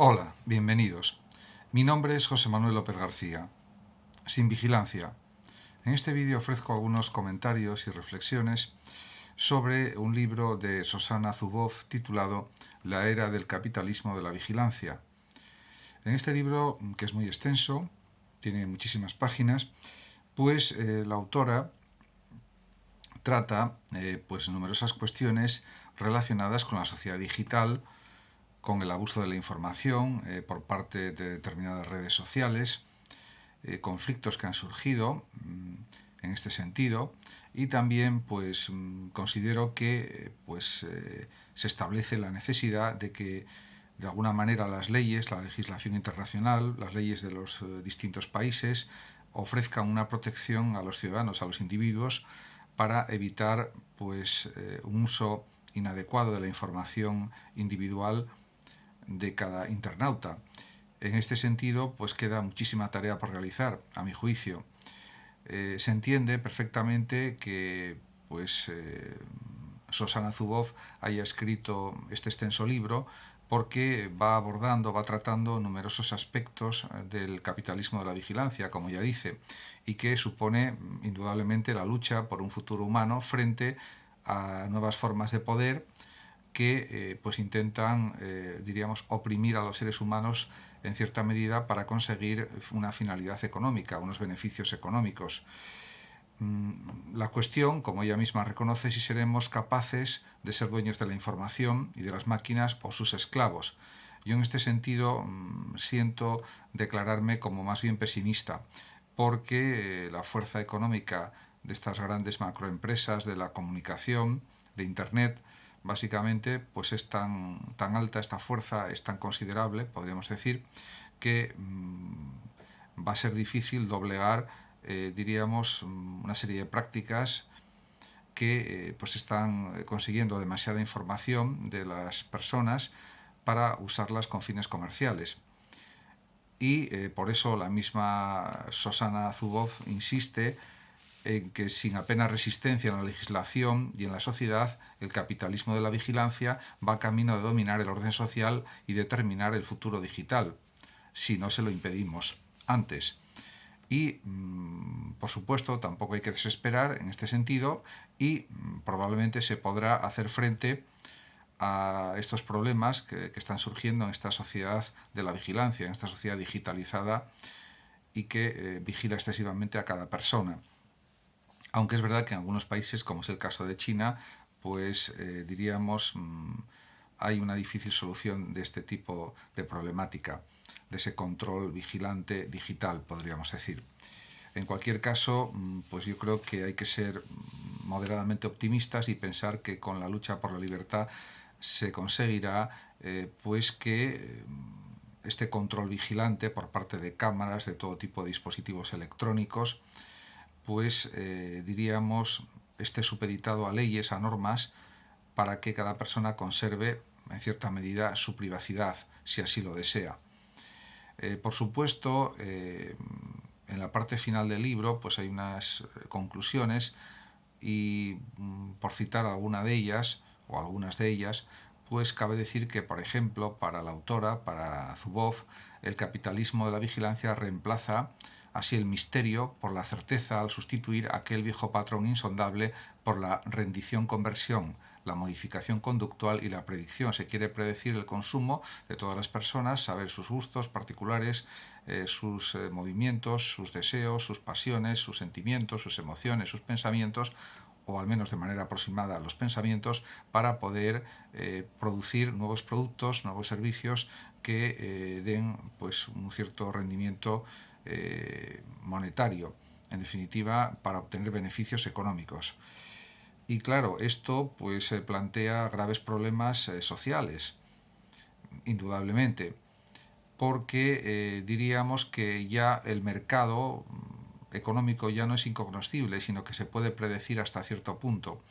Hola, bienvenidos. Mi nombre es José Manuel López García. Sin vigilancia. En este vídeo ofrezco algunos comentarios y reflexiones sobre un libro de Shoshana Zuboff titulado La era del capitalismo de la vigilancia. En este libro, que es muy extenso, tiene muchísimas páginas, pues la autora trata pues numerosas cuestiones relacionadas con la sociedad digital, con el abuso de la información por parte de determinadas redes sociales, conflictos que han surgido en este sentido, y también pues considero que se establece la necesidad de que de alguna manera las leyes, la legislación internacional, las leyes de los distintos países ofrezcan una protección a los ciudadanos, a los individuos, para evitar pues un uso inadecuado de la información individual de cada internauta. En este sentido, pues queda muchísima tarea por realizar, a mi juicio. Se entiende perfectamente que Shoshana Zuboff haya escrito este extenso libro porque va abordando, va tratando numerosos aspectos del capitalismo de la vigilancia, como ya dice, y que supone indudablemente la lucha por un futuro humano frente a nuevas formas de poder que pues intentan, diríamos, oprimir a los seres humanos en cierta medida para conseguir una finalidad económica, unos beneficios económicos. La cuestión, como ella misma reconoce, es si seremos capaces de ser dueños de la información y de las máquinas o sus esclavos. Yo en este sentido siento declararme como más bien pesimista, porque la fuerza económica de estas grandes macroempresas de la comunicación, de Internet, básicamente pues es tan alta, esta fuerza es tan considerable, podríamos decir, que va a ser difícil doblegar, diríamos, una serie de prácticas que pues están consiguiendo demasiada información de las personas para usarlas con fines comerciales. Y por eso la misma Shoshana Zuboff insiste en que sin apenas resistencia en la legislación y en la sociedad, el capitalismo de la vigilancia va camino de dominar el orden social y determinar el futuro digital, si no se lo impedimos antes. Y, por supuesto, tampoco hay que desesperar en este sentido y probablemente se podrá hacer frente a estos problemas que están surgiendo en esta sociedad de la vigilancia, en esta sociedad digitalizada y que vigila excesivamente a cada persona. Aunque es verdad que en algunos países, como es el caso de China, pues diríamos hay una difícil solución de este tipo de problemática, de ese control vigilante digital, podríamos decir. En cualquier caso, pues yo creo que hay que ser moderadamente optimistas y pensar que con la lucha por la libertad se conseguirá pues que este control vigilante por parte de cámaras, de todo tipo de dispositivos electrónicos, pues diríamos esté supeditado a leyes, a normas, para que cada persona conserve en cierta medida su privacidad, si así lo desea. Por supuesto, en la parte final del libro pues hay unas conclusiones y por citar alguna de ellas o algunas de ellas, pues cabe decir que, por ejemplo, para la autora, para Zuboff, el capitalismo de la vigilancia reemplaza así el misterio por la certeza al sustituir aquel viejo patrón insondable por la rendición-conversión, la modificación conductual y la predicción. Se quiere predecir el consumo de todas las personas, saber sus gustos particulares, sus movimientos, sus deseos, sus pasiones, sus sentimientos, sus emociones, sus pensamientos, o al menos de manera aproximada a los pensamientos, para poder producir nuevos productos, nuevos servicios que den pues un cierto rendimiento monetario, en definitiva, para obtener beneficios económicos. Y claro, esto pues plantea graves problemas sociales, indudablemente, porque diríamos que ya el mercado económico ya no es incognoscible, sino que se puede predecir hasta cierto punto,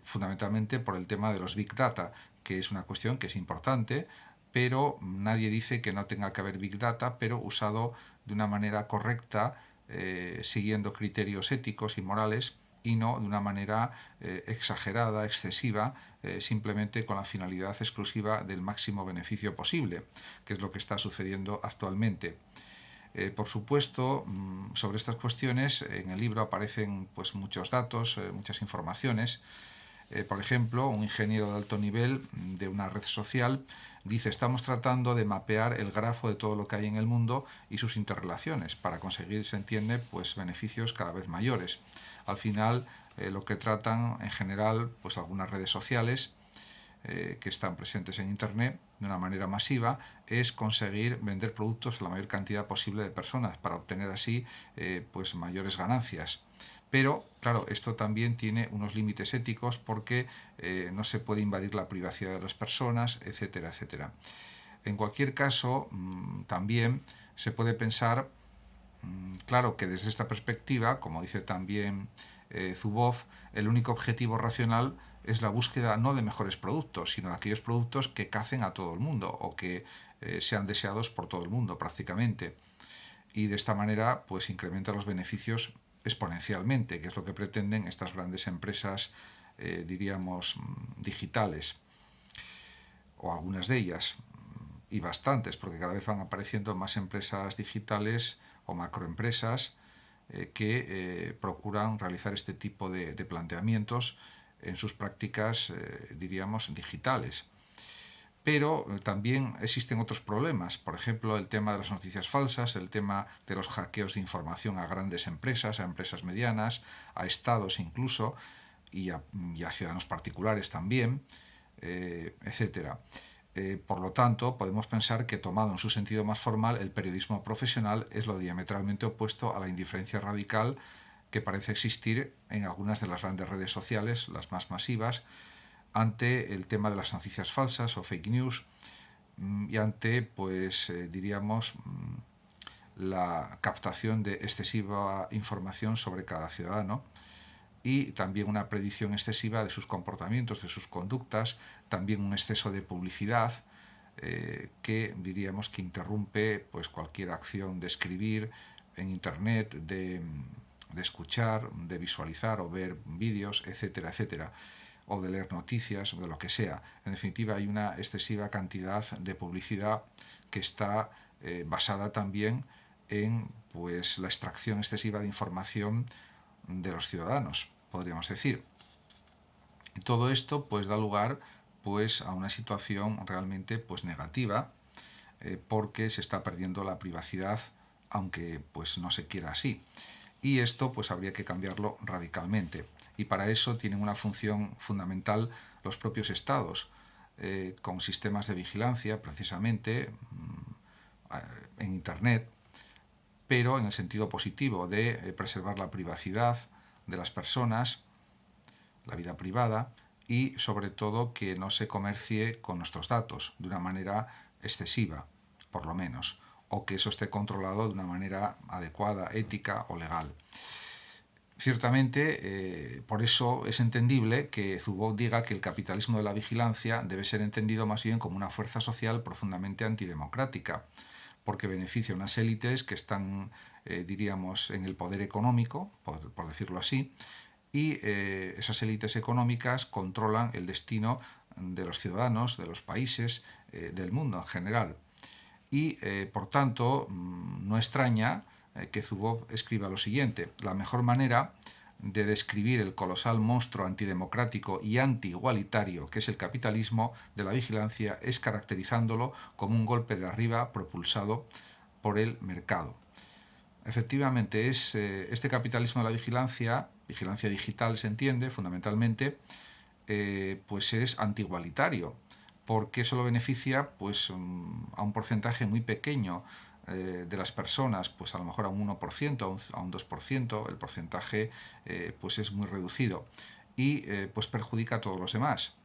fundamentalmente por el tema de los Big Data, que es una cuestión que es importante, pero nadie dice que no tenga que haber Big Data, pero usado de una manera correcta, siguiendo criterios éticos y morales, y no de una manera exagerada, excesiva, simplemente con la finalidad exclusiva del máximo beneficio posible, que es lo que está sucediendo actualmente. Por supuesto, sobre estas cuestiones en el libro aparecen pues, muchos datos, muchas informaciones. Por ejemplo, un ingeniero de alto nivel de una red social dice: estamos tratando de mapear el grafo de todo lo que hay en el mundo y sus interrelaciones para conseguir, se entiende, pues beneficios cada vez mayores. Al final, lo que tratan en general, pues algunas redes sociales que están presentes en Internet de una manera masiva, es conseguir vender productos a la mayor cantidad posible de personas para obtener así pues mayores ganancias. Pero, claro, esto también tiene unos límites éticos porque no se puede invadir la privacidad de las personas, etcétera, etcétera. En cualquier caso, también se puede pensar, claro, que desde esta perspectiva, como dice también Zuboff, el único objetivo racional es la búsqueda no de mejores productos, sino de aquellos productos que cacen a todo el mundo o que sean deseados por todo el mundo prácticamente. Y de esta manera pues incrementa los beneficios exponencialmente, que es lo que pretenden estas grandes empresas, diríamos, digitales, o algunas de ellas, y bastantes, porque cada vez van apareciendo más empresas digitales o macroempresas que procuran realizar este tipo de planteamientos en sus prácticas, diríamos, digitales. Pero también existen otros problemas, por ejemplo, el tema de las noticias falsas, el tema de los hackeos de información a grandes empresas, a empresas medianas, a estados incluso, y a ciudadanos particulares también, etcétera. Por lo tanto, podemos pensar que, tomado en su sentido más formal, el periodismo profesional es lo diametralmente opuesto a la indiferencia radical que parece existir en algunas de las grandes redes sociales, las más masivas, ante el tema de las noticias falsas o fake news y ante, pues, diríamos, la captación de excesiva información sobre cada ciudadano y también una predicción excesiva de sus comportamientos, de sus conductas, también un exceso de publicidad que diríamos que interrumpe pues cualquier acción de escribir en internet, de escuchar, de visualizar o ver vídeos, etcétera, etcétera, o de leer noticias o de lo que sea. En definitiva, hay una excesiva cantidad de publicidad que está basada también en pues la extracción excesiva de información de los ciudadanos, podríamos decir. Y todo esto pues da lugar pues a una situación realmente pues negativa porque se está perdiendo la privacidad, aunque pues no se quiera así. Y esto pues habría que cambiarlo radicalmente. Y para eso tienen una función fundamental los propios estados, con sistemas de vigilancia precisamente en Internet, pero en el sentido positivo de preservar la privacidad de las personas, la vida privada, y sobre todo que no se comercie con nuestros datos de una manera excesiva, por lo menos, o que eso esté controlado de una manera adecuada, ética o legal. Ciertamente, por eso es entendible que Zuboff diga que el capitalismo de la vigilancia debe ser entendido más bien como una fuerza social profundamente antidemocrática, porque beneficia a unas élites que están, diríamos, en el poder económico, por decirlo así, y esas élites económicas controlan el destino de los ciudadanos, de los países, del mundo en general. Y, por tanto, no extraña que Zuboff escriba lo siguiente: la mejor manera de describir el colosal monstruo antidemocrático y anti-igualitario que es el capitalismo de la vigilancia es caracterizándolo como un golpe de arriba propulsado por el mercado. Efectivamente, es este capitalismo de la vigilancia digital se entiende fundamentalmente, pues es antigualitario, porque solo beneficia pues a un porcentaje muy pequeño de las personas, pues a lo mejor a un 1%, a un 2%, el porcentaje pues es muy reducido y pues perjudica a todos los demás,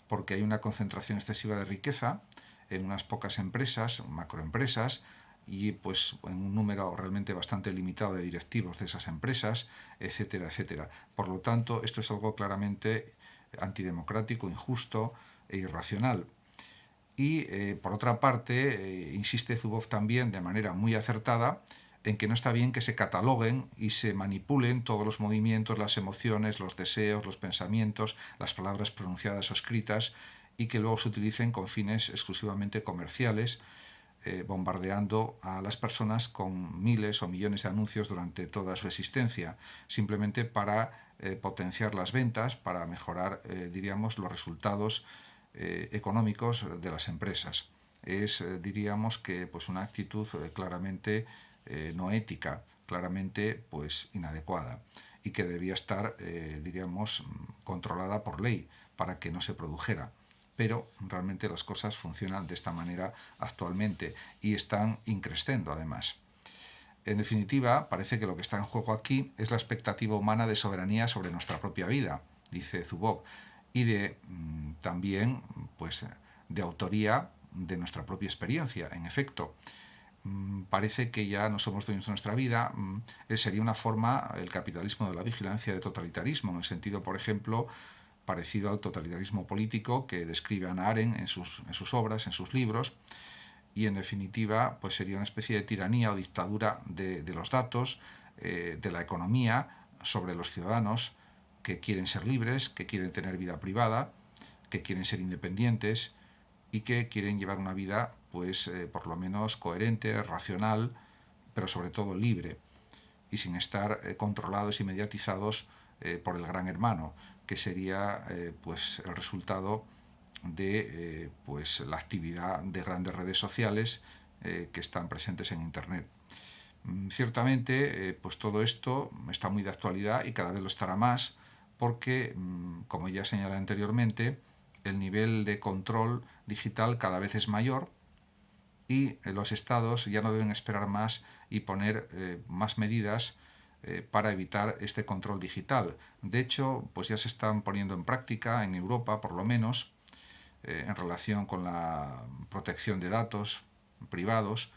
porque hay una concentración excesiva de riqueza en unas pocas empresas, macroempresas, y pues en un número realmente bastante limitado de directivos de esas empresas, etcétera, etcétera. Por lo tanto, esto es algo claramente antidemocrático, injusto e irracional. Y por otra parte, insiste Zuboff también de manera muy acertada en que no está bien que se cataloguen y se manipulen todos los movimientos, las emociones, los deseos, los pensamientos, las palabras pronunciadas o escritas, y que luego se utilicen con fines exclusivamente comerciales, bombardeando a las personas con miles o millones de anuncios durante toda su existencia, simplemente para potenciar las ventas, para mejorar, diríamos, los resultados económicos de las empresas. Es, diríamos, que pues una actitud claramente no ética, claramente pues inadecuada, y que debía estar, diríamos, controlada por ley para que no se produjera. Pero realmente las cosas funcionan de esta manera actualmente y están increciendo además. En definitiva, parece que lo que está en juego aquí es la expectativa humana de soberanía sobre nuestra propia vida, dice Zuboff, y de también pues, de autoría de nuestra propia experiencia. En efecto, parece que ya no somos dueños de nuestra vida. Sería una forma, el capitalismo de la vigilancia, de totalitarismo, en el sentido, por ejemplo, parecido al totalitarismo político que describe Hannah Arendt en sus obras, en sus libros, y en definitiva pues sería una especie de tiranía o dictadura de los datos, de la economía sobre los ciudadanos que quieren ser libres, que quieren tener vida privada, que quieren ser independientes y que quieren llevar una vida pues por lo menos coherente, racional, pero sobre todo libre y sin estar controlados y mediatizados por el gran hermano, que sería pues el resultado de pues la actividad de grandes redes sociales que están presentes en Internet. Ciertamente, pues todo esto está muy de actualidad y cada vez lo estará más porque, como ya señalé anteriormente, el nivel de control digital cada vez es mayor y los estados ya no deben esperar más y poner más medidas para evitar este control digital. De hecho, pues ya se están poniendo en práctica en Europa, por lo menos, en relación con la protección de datos privados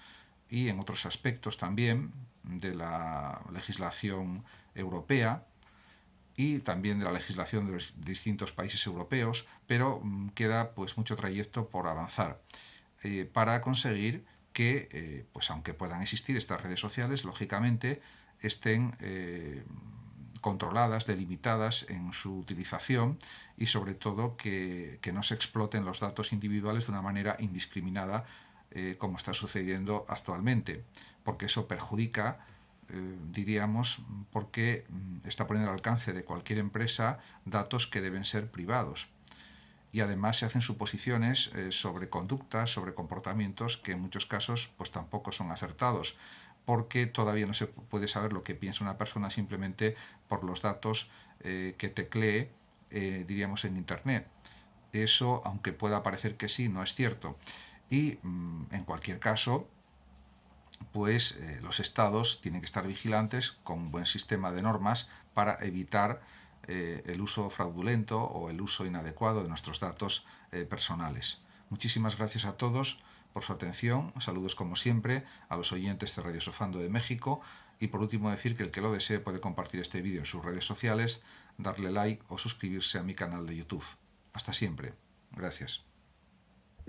y en otros aspectos también de la legislación europea y también de la legislación de los distintos países europeos, pero queda pues mucho trayecto por avanzar para conseguir que, pues aunque puedan existir estas redes sociales, lógicamente estén controladas, delimitadas en su utilización y sobre todo que no se exploten los datos individuales de una manera indiscriminada como está sucediendo actualmente, porque eso perjudica, diríamos, porque está poniendo al alcance de cualquier empresa datos que deben ser privados. Y además se hacen suposiciones sobre conductas, sobre comportamientos que en muchos casos pues tampoco son acertados, porque todavía no se puede saber lo que piensa una persona simplemente por los datos que teclee, diríamos, en Internet. Eso, aunque pueda parecer que sí, no es cierto. Y en cualquier caso, pues los estados tienen que estar vigilantes con un buen sistema de normas para evitar el uso fraudulento o el uso inadecuado de nuestros datos personales. Muchísimas gracias a todos por su atención. Saludos como siempre a los oyentes de Radio Sofando de México y por último decir que el que lo desee puede compartir este vídeo en sus redes sociales, darle like o suscribirse a mi canal de YouTube. Hasta siempre. Gracias.